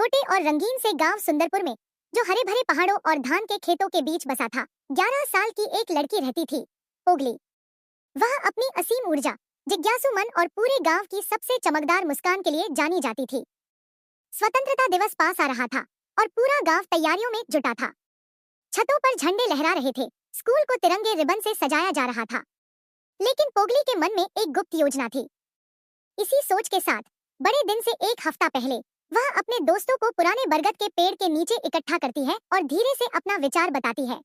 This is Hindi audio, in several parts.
छोटे और रंगीन से गांव सुंदरपुर में, जो हरे भरे पहाड़ों और धान के खेतों के बीच बसा था, 11 साल की एक लड़की रहती थी, पोगली। वह अपनी असीम ऊर्जा, जिज्ञासु मन और पूरे गांव की सबसे चमकदार मुस्कान के लिए जानी जाती थी। स्वतंत्रता दिवस पास आ रहा था और पूरा गांव तैयारियों में जुटा था। छतों पर झंडे लहरा रहे थे, स्कूल को तिरंगे रिबन से सजाया जा रहा था। लेकिन पोगली के मन में एक गुप्त योजना थी। इसी सोच के साथ बड़े दिन से एक हफ्ता पहले वह अपने दोस्तों को पुराने बरगद के पेड़ के नीचे इकट्ठा करती है और धीरे से अपना विचार बताती है।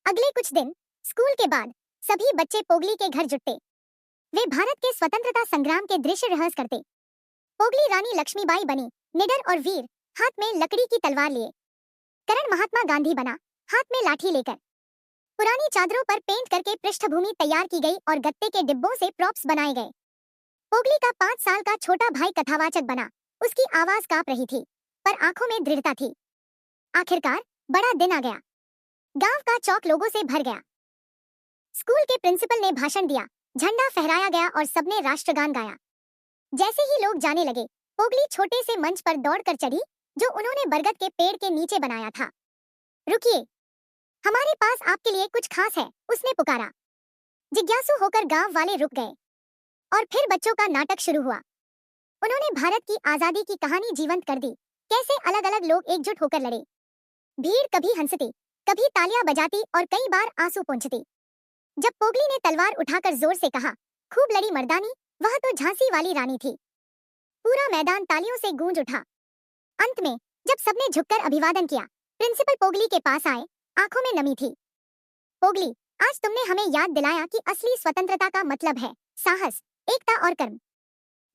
अगले कुछ दिन स्कूल के बाद सभी बच्चे पोगली के घर जुटते। वे भारत के स्वतंत्रता संग्राम के दृश्य रिहर्स करते। पोगली रानी लक्ष्मीबाई बनी, निडर और वीर, हाथ में लकड़ी की तलवार लिए। करण महात्मा गांधी बना, हाथ में लाठी लेकर। पुरानी चादरों पर पेंट करके पृष्ठभूमि तैयार की गई और गत्ते के डिब्बों से प्रॉप्स बनाए गए। पोगली का 5 साल का छोटा भाई कथावाचक बना। उसकी आवाज कांप रही थी, पर आंखों में दृढ़ता थी। आखिरकार बड़ा दिन आ गया। गांव का चौक लोगों से भर गया। स्कूल के प्रिंसिपल ने भाषण दिया, झंडा फहराया गया और सबने राष्ट्रगान गाया। जैसे ही लोग जाने लगे, पोगली छोटे से मंच पर दौड़कर चढ़ी, जो उन्होंने बरगद के पेड़ के नीचे बनाया था। रुकिए, हमारे पास आपके लिए कुछ खास है, उसने पुकारा। जिज्ञासु होकर गांव वाले रुक गए और फिर बच्चों का नाटक शुरू हुआ। उन्होंने भारत की आजादी की कहानी जीवंत कर दी, कैसे अलग अलग लोग एकजुट होकर लड़े। भीड़ कभी हंसती, कभी तालियां बजाती और कई बार आंसू पोंछती। जब पोगली ने तलवार उठाकर जोर से कहा, खूब लड़ी मर्दानी, वह तो झांसी वाली रानी थी। पूरा मैदान तालियों से गूंज उठा। अंत में जब सबने झुककर अभिवादन किया, प्रिंसिपल पोगली के पास आए, आंखों में नमी थी। पोगली, आज तुमने हमें याद दिलाया कि असली स्वतंत्रता का मतलब है साहस, एकता और कर्म।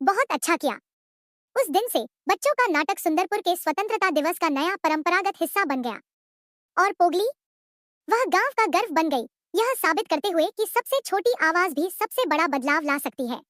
बहुत अच्छा किया। उस दिन से बच्चों का नाटक सुंदरपुर के स्वतंत्रता दिवस का नया परंपरागत हिस्सा बन गया। और पोगली, वह गांव का गर्व बन गई, यह साबित करते हुए कि सबसे छोटी आवाज भी सबसे बड़ा बदलाव ला सकती है।